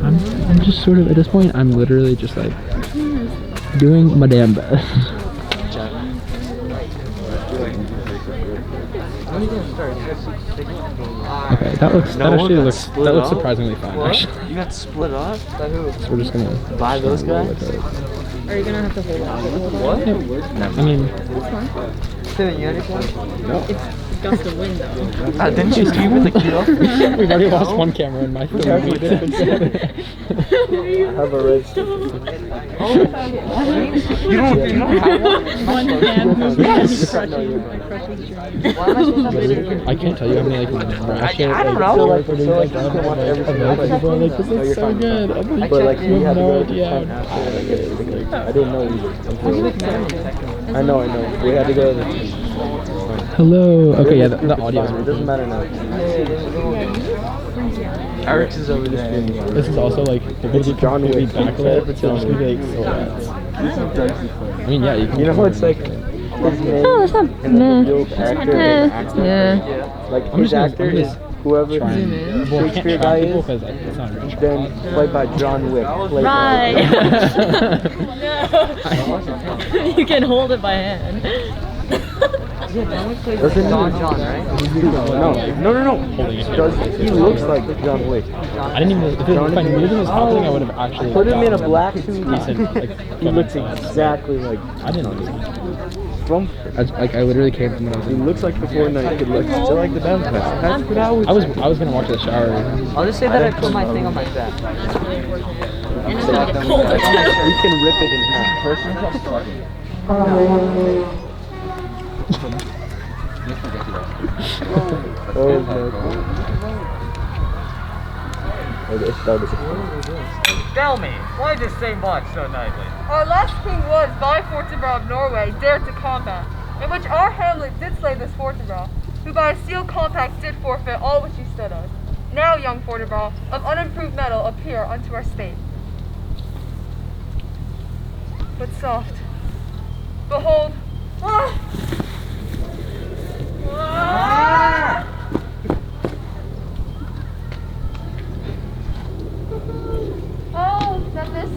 I'm just sort of, at this point, I'm literally just like doing my damn best. Okay, that looks surprisingly fine. Actually, you got split up. By who? so we're just gonna buy those guys. Are you gonna have to hold on? What? I mean, Steven, you had any plans? no. It's gust of wind though. Didn't you see with the key off? We've already lost one camera in my phone. I have a red stick. You don't have one? One hand movement Yes. crushes I can't tell you how many like ratchet I don't know. like this is so good. I'm like, But like you have no idea. I didn't know either. I know. We had to go to the Hello. Okay, yeah, the audio is It doesn't matter now. Eric's is over there. This is also like if it's John Wick backlit, it's just gonna be like silhouettes. I mean, yeah, you can. You know how it's like his name Oh, that's not. and then the real actor and actor. Yeah. Like his actor is whoever Shakespeare guy is, It's not real. then played by John Wick. Right. No. You can hold it by hand. Doesn't John, right? No. He looks like John Wick. I didn't even. If I knew this was happening, I would have actually Put him in a gotten black suit. decent, like, He looks exactly like I didn't know. from. I literally came from when I was. He looks like the Fortnite kid. Like still like the Bam Fest. That's what I was. I was gonna watch the shower. I'll just say that I put my thing on my back. And it's gonna get colder. We can rip it in half. Oh no. Okay, started. Tell me, why this same watch so nightly? Our last king was by Fortinbras of Norway, dared to combat, in which our Hamlet did slay this Fortinbras, who by a sealed compact did forfeit all which he stood us. Now, young Fortinbras, of unimproved metal, appear unto our state. But soft. Behold. Ah! Ah! Oh, that this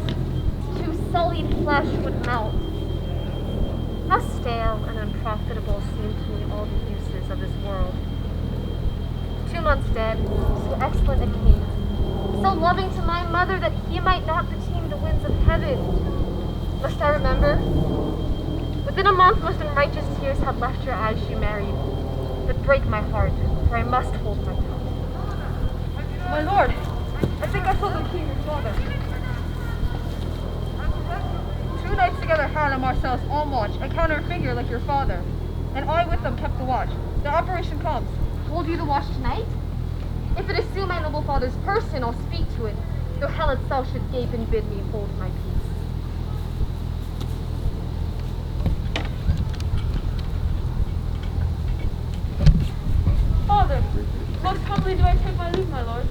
too sullied flesh would melt. How stale and unprofitable seem to me all the uses of this world. 2 months dead, so excellent a king, so loving to my mother that he might not beteem the winds of heaven. Must I remember? Within a month most unrighteous tears had left your eyes she married, but break my heart, for I must hold my tongue. My lord, I think I saw the king your father. 2 nights together had on Marcellus on watch, a counter figure like your father, and I with them kept the watch. The operation comes. Hold you the watch tonight? If it assume my noble father's person, I'll speak to it, though hell itself should gape and bid me hold my peace. Father, most humbly do I take my leave, my lord.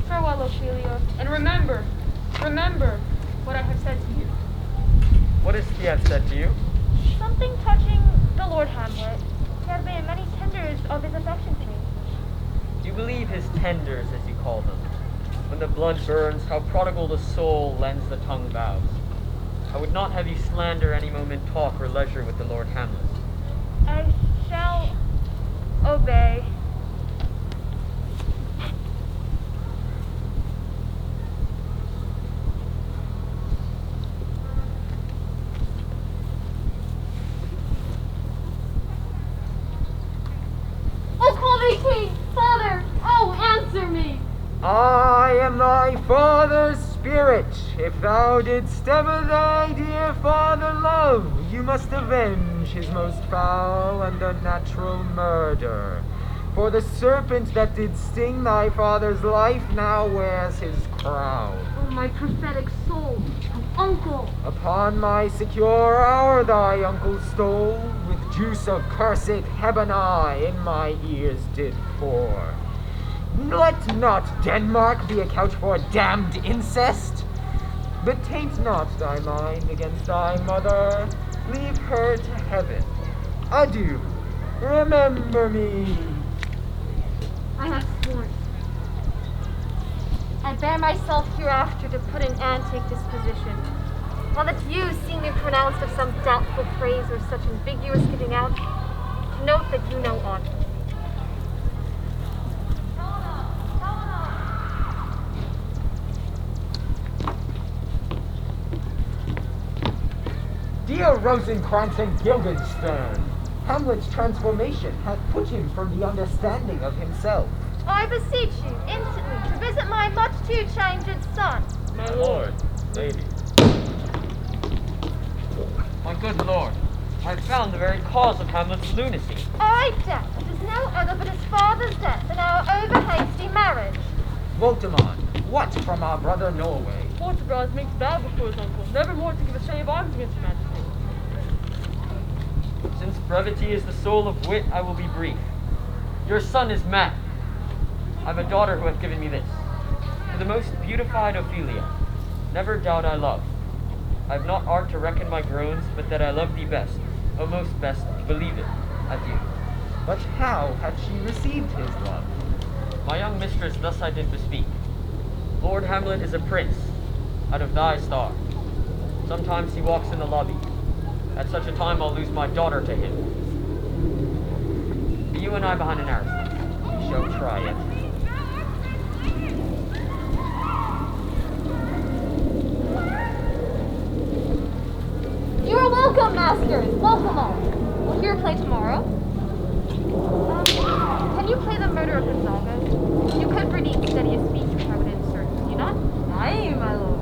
Farewell, Ophelia, and remember what I have said to you. What has he had said to you? Something touching the Lord Hamlet. He has made many tenders of his affection to me. Do you believe his tenders, as you call them? When the blood burns, how prodigal the soul lends the tongue vows. I would not have you slander any moment talk or leisure with the Lord Hamlet. I shall obey. Oh, call me king, father! Oh, answer me! I am thy father's spirit. If thou didst ever thy dear father love, you must avenge his most foul and unnatural murder. For the serpent that did sting thy father's life now wears his crown. Oh, my prophetic soul, uncle! Upon my secure hour thy uncle stole, with juice of cursed Hebonai in my ears did pour. Let not Denmark be a couch for damned incest, but taint not thy mind against thy mother, leave her to heaven. Adieu, remember me. I have sworn. I bear myself hereafter to put an antique disposition. While that you see me pronounced of some doubtful phrase or such ambiguous giving out, to note that you know aught. Dear Rosencrantz and Guildenstern, Hamlet's transformation hath put him from the understanding of himself. I beseech you, instantly, to visit my much too changed son. My lord, lady. My good lord, I have found the very cause of Hamlet's lunacy. Aye, death, it is no other but his father's death and our over-hasty marriage. Voltimand, what from our brother Norway? Fortinbras makes bow before his uncle, never more to give a shave arms against your majesty. Since brevity is the soul of wit, I will be brief. Your son is mad. I have a daughter who hath given me this. To the most beautified Ophelia, never doubt I love. I have not art to reckon my groans, but that I love thee best. O most best, believe it. Adieu. But how hath she received his love? My young mistress thus I did bespeak. Lord Hamlet is a prince, out of thy star. Sometimes he walks in the lobby. At such a time I'll lose my daughter to him. Be you and I behind an arrow. We shall try it. You are welcome, masters. Welcome all. We'll hear play tomorrow. Can you play the Murder of Gonzaga? You could pretty steady a speech which I would insert, could you not? Aye, my lord.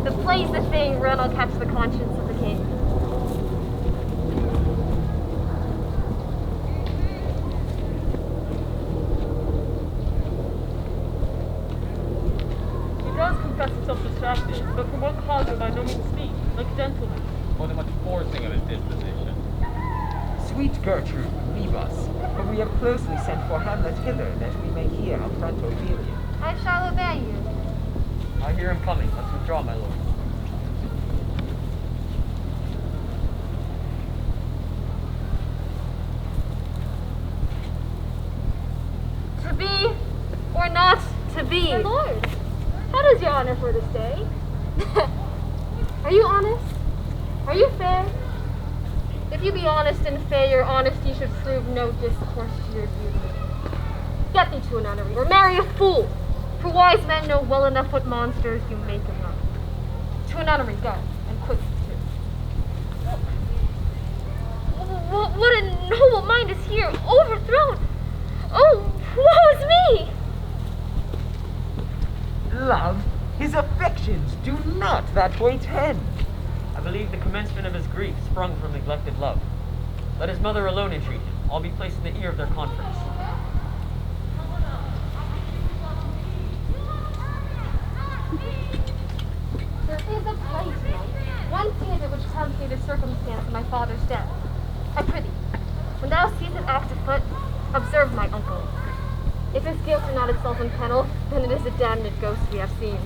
The play's the thing, run I'll catch the conscience of the king. He does confess himself distracted, but from what cause will by no means speak, like a gentleman. For the much forcing of his disposition. Sweet Gertrude, leave us, for we have closely sent for Hamlet hither that we may hear affront Ophelia. I shall obey you. I hear him coming. Let's withdraw, my lord. To be or not to be? My lord, How does your honor for this day? Are you honest? Are you fair? If you be honest and fair, your honesty should prove no discourse to your beauty. Get thee to a nunnery, or marry a fool, for wise men know well enough what monsters you make of them. To a nunnery, go, and quick too. What a noble mind is here, overthrown! Oh, woe is me! Love, his affections do not that way tend. I believe the commencement of his grief sprung from neglected love. Let his mother alone entreat him. I'll be placed in the ear of their conference. There is a play tonight. One theatre which tells me the circumstance of my father's death. I prithee, when thou seest an act afoot, observe my uncle. If his guilt are not itself in kennel, then it is a damned ghost we have seen.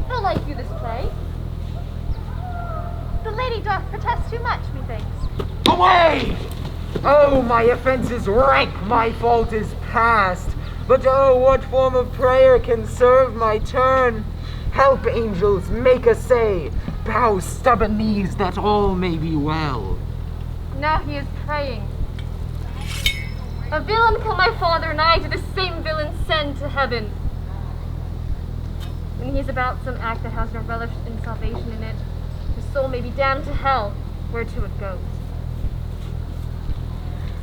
How like you this play? The lady doth protest too much, methinks. Away! Oh, my offense is rank, my fault is past. But oh, what form of prayer can serve my turn? Help, angels, make a say. Bow stubborn knees that all may be well. Now he is praying. A villain kill my father, and I to the same villain send to heaven. thinking he's about some act that has no relish in salvation in it. His soul may be damned to hell, where to it goes.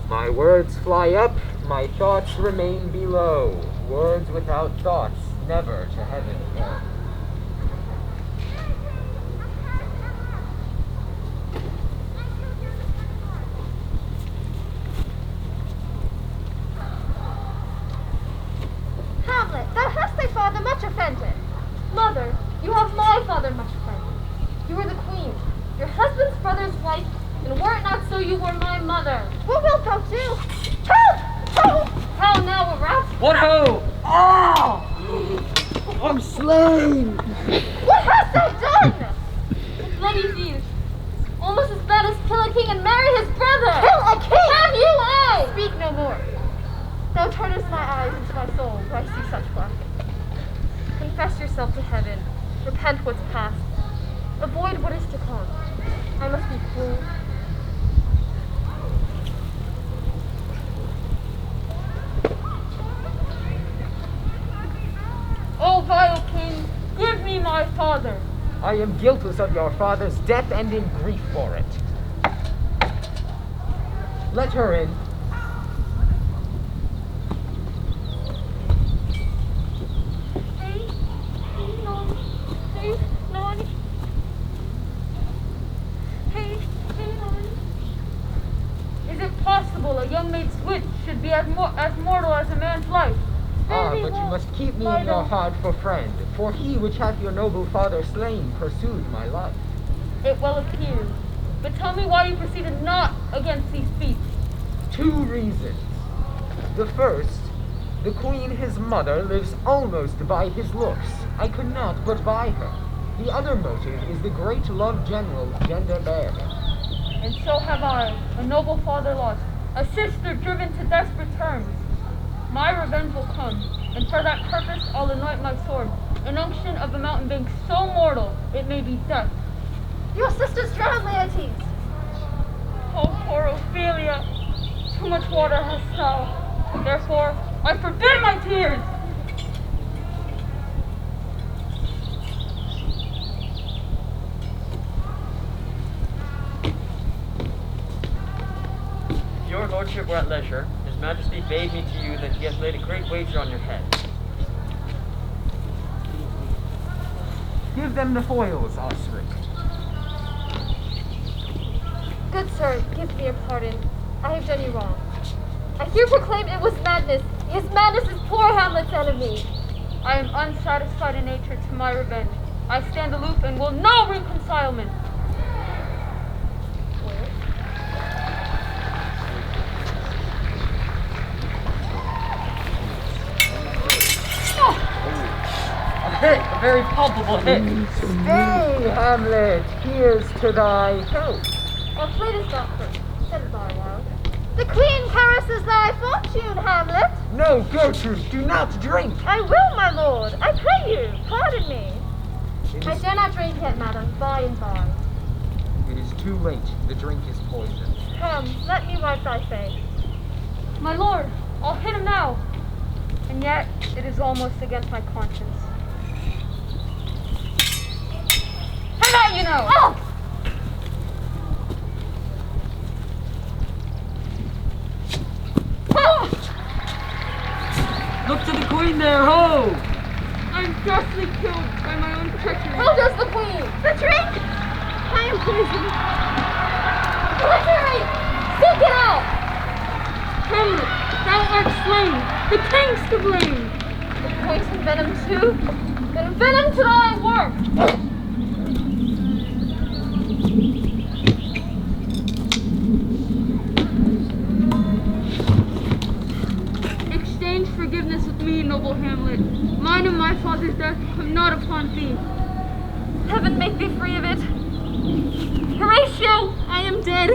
My words fly up, my thoughts remain below. Words without thoughts never to heaven go. Hamlet, thou hast thy father much offended. Mother, you have my father much offended. You are the queen, your husband's brother's wife, and were it not so, you were my mother. What wilt thou do? Help! Help! How now, a rat? What ho! I'm slain! What hast thou done? A bloody deed. Almost as bad as kill a king and marry his brother. Kill a king? Have you eyes? Speak no more. Thou turnest my eyes into my soul, where I see such black. Confess yourself to heaven. Repent what's past. Avoid what is to come. I must be cruel. O vile king, give me my father. I am guiltless of your father's death and in grief for it. Let her in. Is it possible a young maid's wit should be as mortal as a man's life? Ah, but you must keep me in your heart for friend, for he which hath your noble father slain pursued my life. It well appears. But tell me why you proceeded not against these feats. 2 reasons. The first, the queen his mother lives almost by his looks. I could not but buy her. The other motive is the great love general gender bear. And so have I, a noble father lost, a sister driven to desperate terms. My revenge will come, and for that purpose I'll anoint my sword, an unction of the mountain bank so mortal it may be death. Your sister's drowned, Laertes. Oh, poor Ophelia, too much water hast thou. Therefore, I forbid my tears. If your lordship were at leisure, His Majesty bade me to you that he has laid a great wager on your head. Give them the foils, Osric. Good sir, give me your pardon. I have done you wrong. I here proclaim it was madness. Yes, madness is poor Hamlet's enemy. I am unsatisfied in nature to my revenge. I stand aloof and will no reconcilement. A very palpable hit. Stay, Hamlet, here's to thy health. Well, play this not first. Said it all aloud. The queen caresses thy fortune, Hamlet. No, Gertrude, do not drink. I will, my lord. I pray you, pardon me. It I is, dare not drink yet, madam. By and by. it is too late. The drink is poison. Come, let me wipe thy face. My lord, I'll hit him now. And yet, it is almost against my conscience. How about you know? Oh! Look to the queen there, ho! I'm justly killed by my own treachery. How does the queen? The drink! I am poisoned. Treachery! Seek it out! Hamlet, thou art slain. The king's to blame. The poison venom too? Then venom to thy work! Exchange forgiveness with me, noble Hamlet. Mine and my father's death come not upon thee. Heaven make thee free of it. Horatio, I am dead.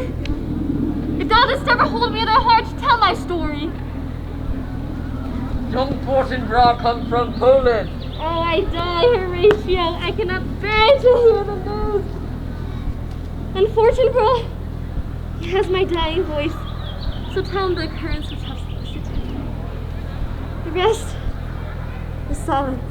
If thou didst ever hold me in thy heart, tell my story. Young Fortinbras come from Poland. Oh, I die, Horatio. I cannot bear to hear the news. Unfortunate bro, he has my dying voice. So tell him the occurrence which has solicited. The rest is silence.